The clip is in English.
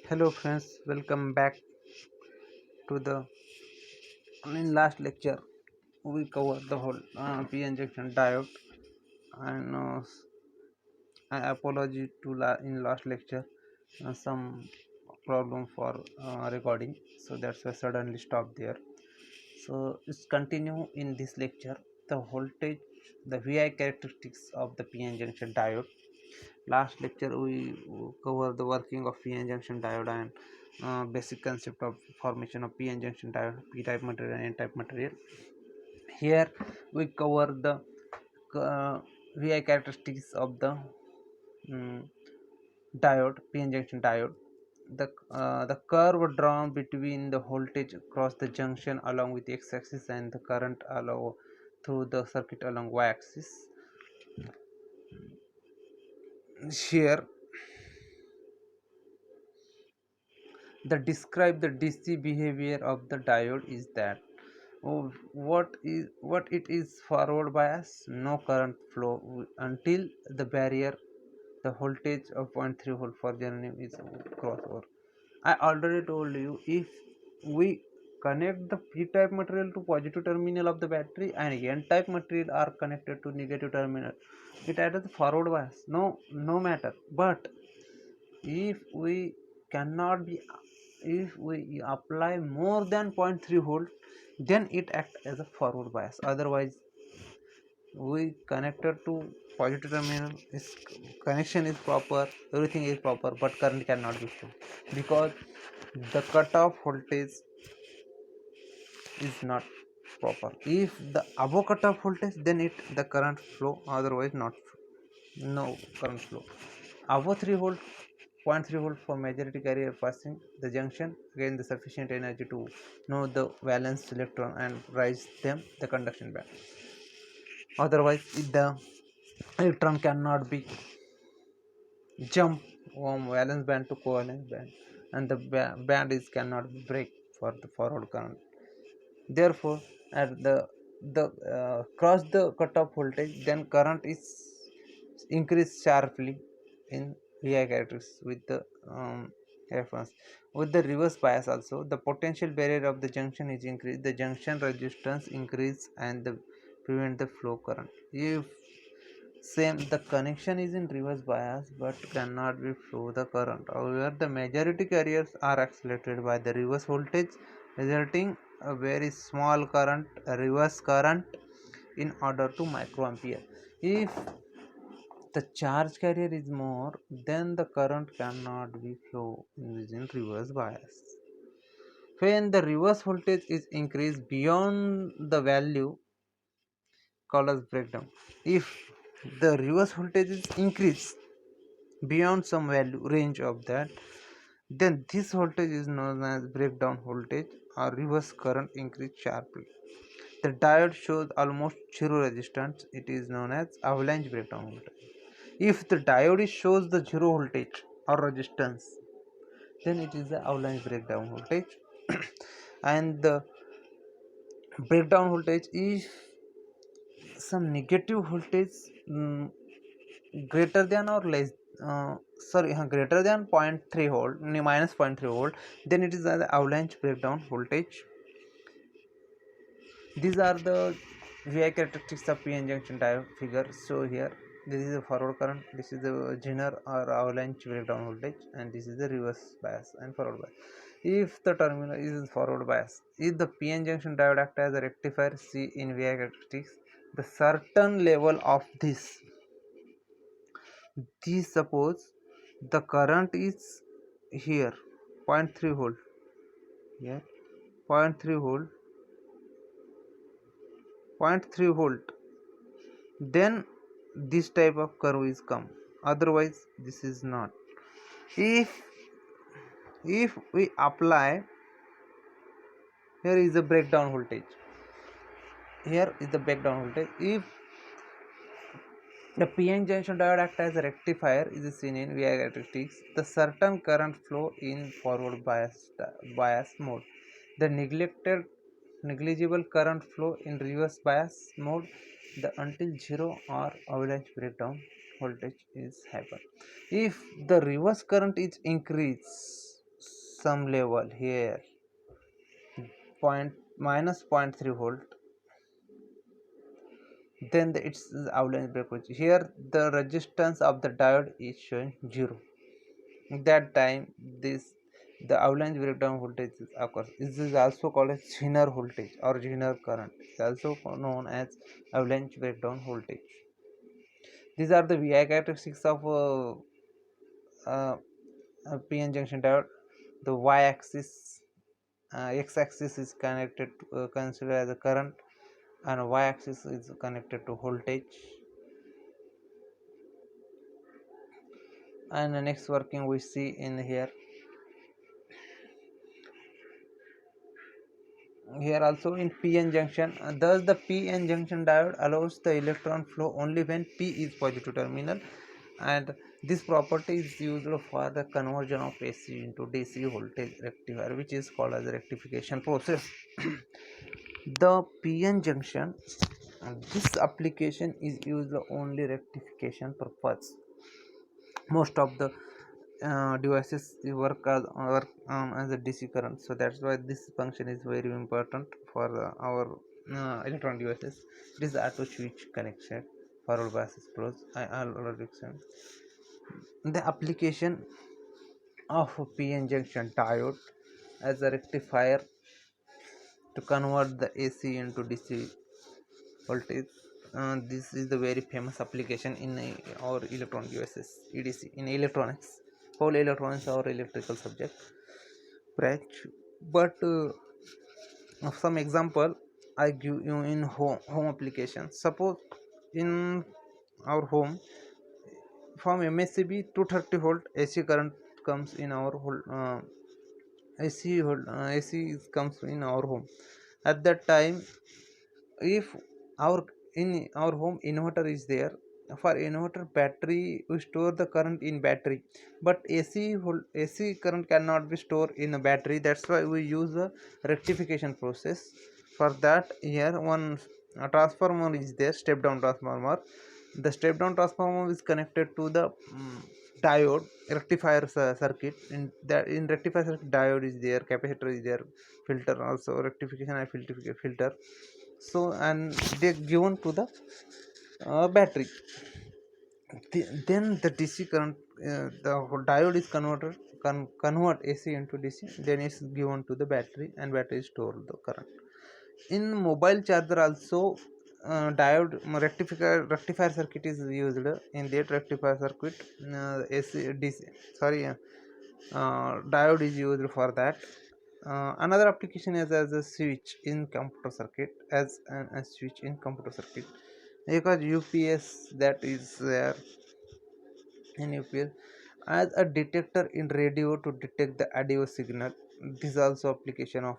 Hello friends, welcome back to the in last lecture we covered the whole p junction diode and I apology to in last lecture some problem for recording, so that's why suddenly stop there. So let's continue in this lecture the voltage, the VI characteristics of the PN junction diode. Last lecture we cover the working of PN junction diode and basic concept of formation of PN junction diode, P type material and N type material. Here we cover the VI characteristics of the um, diode, PN junction diode. The curve drawn between the voltage across the junction along with the x-axis and the current allow through the circuit along y-axis. Here the describe the DC behavior of the diode is that what it is forward bias, no current flow until the barrier, the voltage of 0.3 volt for germanium is crossover. I already told you, if we connect the p type material to positive terminal of the battery and n type material are connected to negative terminal, it adds the forward bias, no matter. But if we cannot be, if we apply more than zero point 0.3 volt, then it acts as a forward bias. Otherwise we connected to positive terminal, is connection is proper, everything is proper, but current cannot be flow because the cutoff voltage is not proper. If the above cutoff voltage, then it the current flow, otherwise not, no current flow. Above 3 volt, 0.3 volt for majority carrier passing the junction, gain the sufficient energy to know the valence electron and rise them the conduction band. Otherwise the electron cannot be jump from valence band to covalence band, and the band is cannot break for the forward current. Therefore at the cross the cutoff voltage, then current is increased sharply in VI characteristics with the reference. With the reverse bias also, the potential barrier of the junction is increased, the junction resistance increase and the prevent the flow current. If same the connection is in reverse bias but cannot be flow the current, however the majority carriers are accelerated by the reverse voltage, resulting a very small current, a reverse current in order to microampere. If the charge carrier is more, then the current cannot be flow using reverse bias. When the reverse voltage is increased beyond the value called as breakdown. If the reverse voltage is increased beyond some value range of that, then this voltage is known as breakdown voltage or reverse current increase sharply. The diode shows almost zero resistance, it is known as avalanche breakdown voltage. If the diode shows the zero voltage or resistance, then it is the avalanche breakdown voltage. And the breakdown voltage is some negative voltage, greater than or less, greater than 0.3 volt, minus 0.3 volt, then it is the avalanche breakdown voltage. These are the VI characteristics of PN junction diode figure. So here this is the forward current, this is the Zener or avalanche breakdown voltage, and this is the reverse bias and forward bias. If the terminal is forward bias, if the PN junction diode acts as a rectifier, see in VI characteristics the certain level of this suppose the current is here 0.3 volt, here 0.3 volt, 0.3 volt, then this type of curve is come, otherwise this is not. If we apply, here is the breakdown voltage, here is the breakdown voltage. If the PN junction diode acts as a rectifier is seen in VI characteristics, the certain current flow in forward bias mode, the negligible current flow in reverse bias mode, the until zero or avalanche breakdown voltage is happen. If the reverse current is increased some level here, point minus 0.3 volt, then it's the avalanche breakage. Here the resistance of the diode is showing 0. That time this the avalanche breakdown voltage occurs. This is also called as Zener voltage or Zener current. It's also known as avalanche breakdown voltage. These are the VI characteristics of uh, PN junction diode. The y-axis, x-axis is connected considered as a current, and y-axis is connected to voltage. And the next working we see in here. Here also in PN junction, thus the PN junction diode allows the electron flow only when P is positive terminal, and this property is used for the conversion of AC into DC voltage rectifier, which is called as a rectification process. The PN junction, this application is used only rectification purpose. Most of the devices work as a DC current, so that's why this function is very important for our electronic devices. It is auto switch connection, forward bias close. I already explained the application of PN junction diode as a rectifier to convert the AC into DC voltage. This is the very famous application in our electronic devices, EDC, in electronics. Whole electronics or electrical subject branch. But some example I give you in home application. Suppose in our home, from MSCB 230 volt AC current comes in our AC comes in our home. At that time, if our in our home inverter is there, for inverter battery we store the current in battery, but AC current cannot be stored in a battery. That's why we use a rectification process. For that, here one transformer is there, step down transformer. The step down transformer is connected to the diode rectifier circuit. In rectifier circuit, diode is there, capacitor is there, filter also, rectification and filter. So and they given to the battery. Then the DC current, the diode is convert AC into DC, then it's given to the battery, and battery store the current. In mobile charger also, rectifier circuit is used. In that rectifier circuit, AC DC, sorry, diode is used for that. Another application is as a switch in computer circuit, a switch in computer circuit, because UPS that is there in UPS as a detector in radio to detect the audio signal. This is also application of